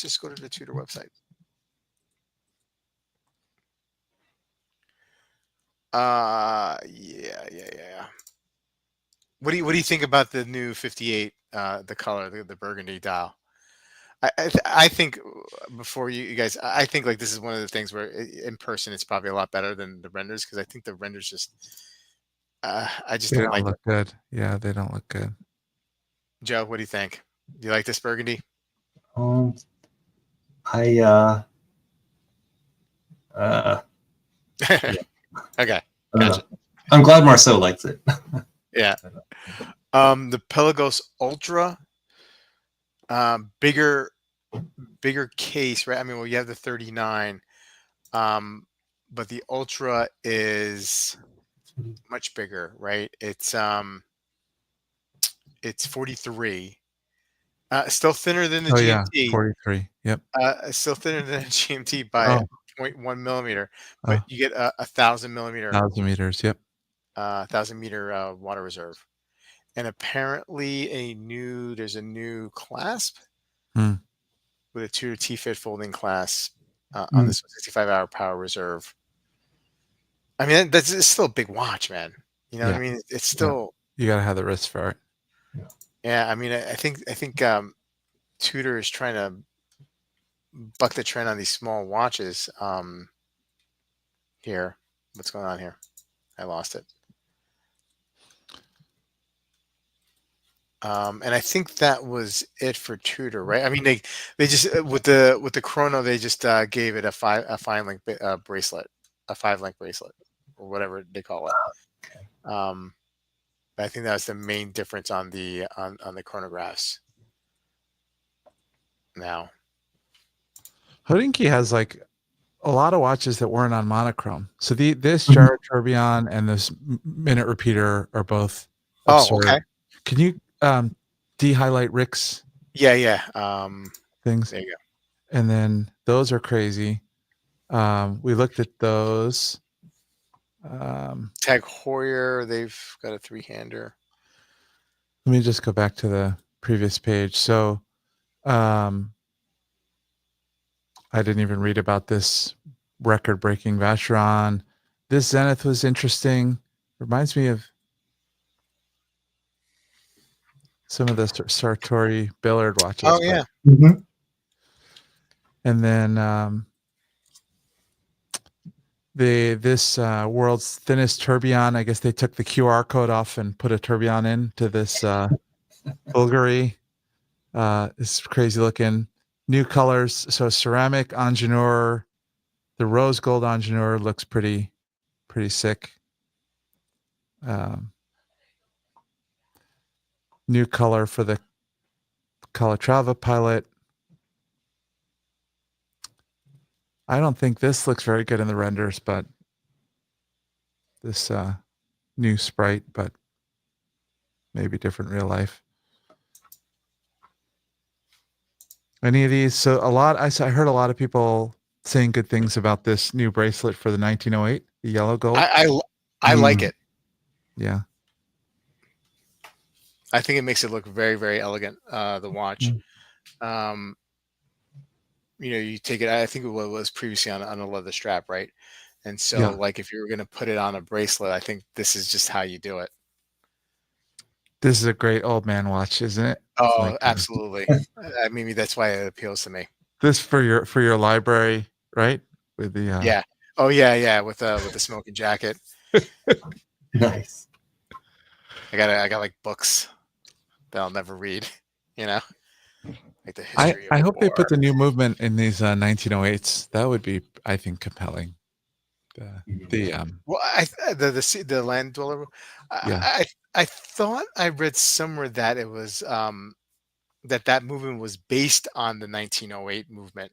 just go to the Tudor website. Yeah. What do you think about the new 58? The color, the burgundy dial. I think before you guys, I think like this is one of the things where in person it's probably a lot better than the renders, because I think the renders just I just They don't don't like it. look good. Yeah, they don't look good. Joe, what do you think? Do you like this burgundy? Um, I uh yeah. Okay, I don't gotcha. know. I'm glad Marceau likes it. Yeah. The Pelagos Ultra, bigger case, right? I mean, well, you have the 39, um, but the Ultra is much bigger, right? It's 43. Still thinner than the Oh yeah, GMT. 43. Yep. Still thinner than the GMT by Oh. 0.1 millimeter, but Oh, you get a 1,000 millimeter, 1,000 meters. Yep. 1,000 meter water reserve. And apparently there's a new clasp Hmm. with a Tudor T-fit folding clasp on Mm. this 65-hour power reserve. I mean, that's it's still a big watch, man. You know what I Yeah. mean? It's Yeah. still, You got to have the wrist for it. yeah. I mean, I think Tudor is trying to buck the trend on these small watches. Here, what's going on here? I lost it. And I think that was it for Tudor, right? I mean, they just with the chrono, they just gave it a fine link bracelet, a 5 link bracelet, or whatever they call it. Um, but I think that was the main difference on the chronographs. Now, Hodinkee has like a lot of watches that weren't on monochrome. So this Mhm. gyro tourbillon and this minute repeater are both oh, absurd. okay, Can you de-highlight Rick's yeah, yeah. things? There you go. And then those are crazy. We looked at those. Tag Heuer, they've got a 3-hander. Let me just go back to the previous page. So I didn't even read about this record-breaking Vacheron. This Zenith was interesting. Reminds me of some of the Sartori Billard watches. Oh yeah, Mhm. And then this world's thinnest tourbillon. I guess they took the QR code off and put a tourbillon into this Bulgari. It's crazy looking. New colors. So ceramic ingenieur. The rose gold ingenieur looks pretty sick. New color for the Calatrava pilot. I don't think this looks very good in the renders, but this new sprite, but maybe different real life. Any of these? So I heard a lot of people saying good things about this new bracelet for the 1908, the yellow gold. I like Mm. it. Yeah. I think it makes it look very, very elegant. The watch. Um, you take it. I think it was previously on a leather strap, right? And so, Yeah. like, if you were going to put it on a bracelet, I think this is just how you do it. This is a great old man watch, isn't it? It's Oh, like absolutely. Maybe that's why it appeals to me. this for your library, right? With the Yeah. Oh, yeah, yeah. With the smoking jacket. Nice. I got like books that I'll never read. You know, like the history of I hope they put war. the new movement in these 1908s. That would be, I think, compelling. The Well, the land dweller. yeah. I thought I read somewhere that it was that movement was based on the 1908 movement,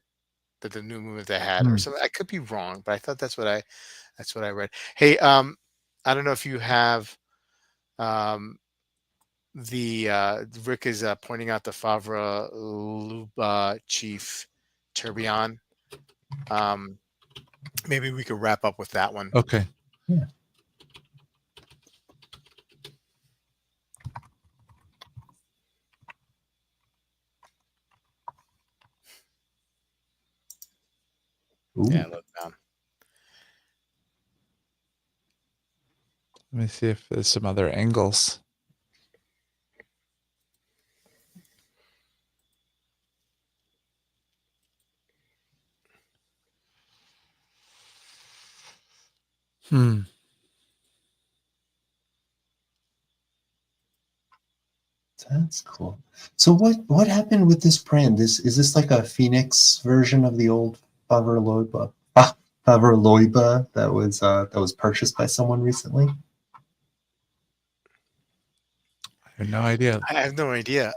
that the new movement they had, or Hmm. something. I could be wrong, but I thought that's what I read. Hey, I don't know if you have um the Rick is pointing out the Favre Luba Chief Tourbillon. Um, maybe we could wrap up with that one. Okay. Yeah. Ooh. Yeah, look down. Let me see if there's some other angles. Hmm. That's cool. So what happened with this brand? Is this like a Phoenix version of the old Faverloiba? Faverloiba that was purchased by someone recently? I have no idea. I have no idea.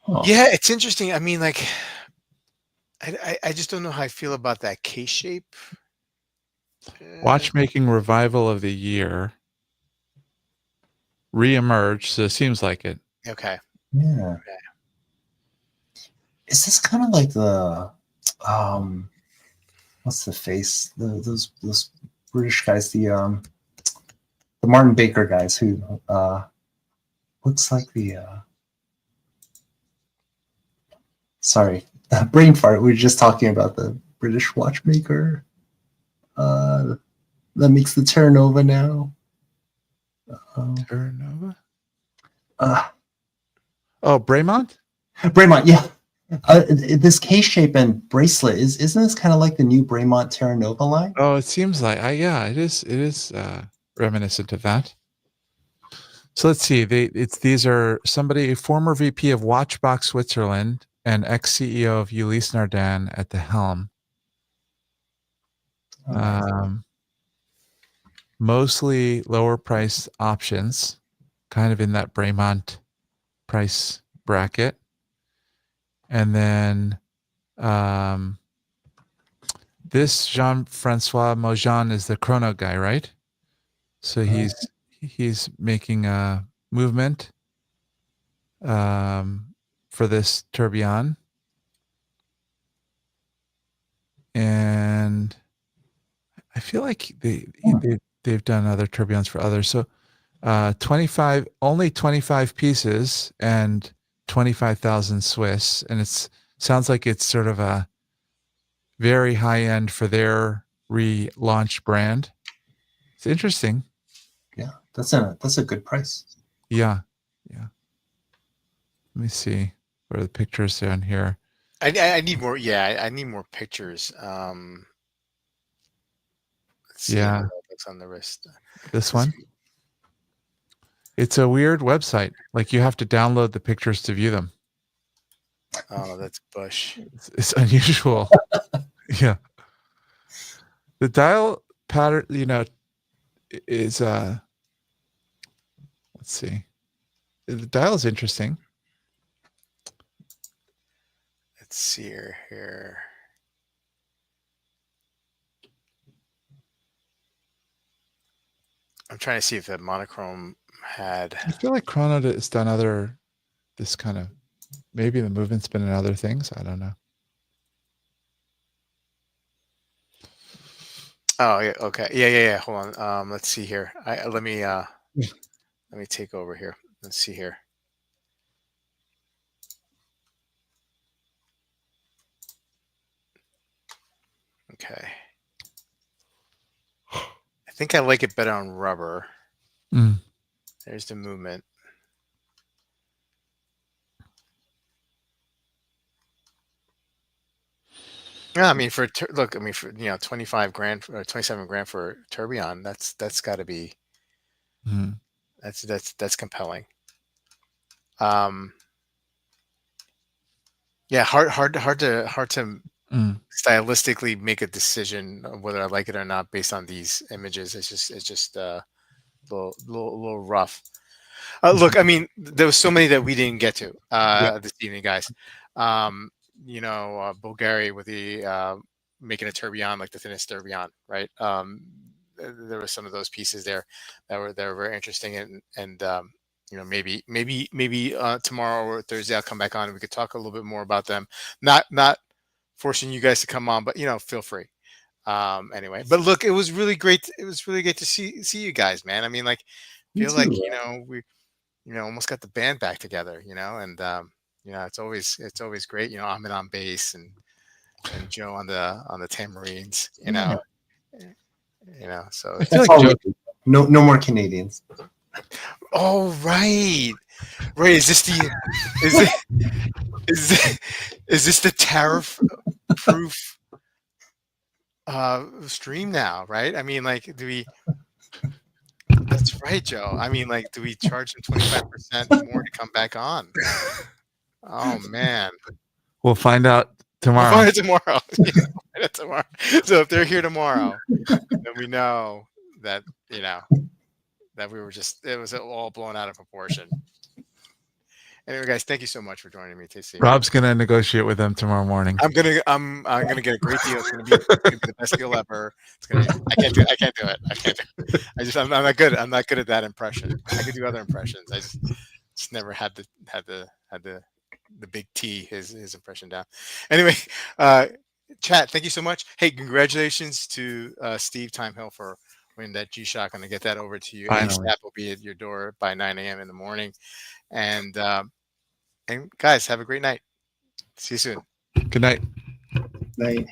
Huh. Yeah, it's interesting. I mean, like, I just don't know how I feel about that case shape. Watchmaking revival of the year. Reemerge. So it seems like it. Okay. Yeah. is this kind of like the what's the face? Those British guys, the Martin Baker guys who looks like the sorry, brain fart. We were just talking about the British watchmaker that makes the Terra Nova now. Terra Nova? Uh, Oh, Braymont? Braymont, yeah. This K-shape and bracelet isn't this kind of like the new Braymont Terra Nova line? Oh, it seems like yeah, it is. It is reminiscent of that. So let's see. These are somebody, a former VP of Watchbox Switzerland and ex CEO of Ulysse Nardin at the helm. Mostly lower price options, kind of in that Braymont price bracket. And then this Jean-Francois Mojan is the chrono guy, right? So he's making a movement for this tourbillon. And I feel like they've done other tourbillons for others. So 25 pieces and 25,000 Swiss, and sounds like it's sort of a very high end for their relaunched brand. It's interesting. Yeah, that's a good price. Yeah. Let me see where are the pictures down here. I need more. Yeah, I need more pictures. Let's see how that looks on the wrist. This one. It's a weird website. Like you have to download the pictures to view them. Oh, that's Bush. It's unusual. Yeah. The dial pattern, is let's see. The dial is interesting. Let's see here. I'm trying to see if that monochrome had. I feel like Chrono has done this kind of, maybe the movement's been in other things. I don't know. Oh yeah, okay, yeah. Hold on. Let's see here. Let me take over here. Let's see here. Okay. I think I like it better on rubber. There's the movement. Yeah, I mean for 25 grand or 27 grand for a tourbillon, that's got to be that's compelling. Yeah, hard to stylistically make a decision of whether I like it or not based on these images. It's just a little rough. Look, I mean, there was so many that we didn't get to this evening, guys. Bulgaria with the making a tourbillon like the thinnest tourbillon, right? There were some of those pieces there that were very interesting, and maybe tomorrow or Thursday I'll come back on and we could talk a little bit more about them. Not forcing you guys to come on, but feel free. Anyway, but look, it was really great. It was really great to see you guys, man. I mean, like, feel like we almost got the band back together, and it's always great. Amin on bass and Joe on the tamarines, so I feel like no more Canadians. Oh right. Is this the tariff proof stream now, right? I mean, like, that's right, Joe. I mean, like, do we charge them 25% more to come back on? Oh man. We'll find out tomorrow. We'll find it tomorrow. So if they're here tomorrow, then we know that that we were it was all blown out of proportion. Anyway, guys, thank you so much for joining me today. Rob's gonna negotiate with them tomorrow morning. I'm gonna get a great deal. It's gonna be the best deal ever. I can't do it. I'm not good. I'm not good at that impression. I could do other impressions. I just never had the the big T, his impression down. Anyway, uh, chat. Thank you so much. Hey, congratulations to Steve Timehill for winning that G-Shock. I'm gonna get that over to you Finally. ASAP. Will be at your door by 9 a.m. in the morning. And guys, have a great night. See you soon. Good night. Right.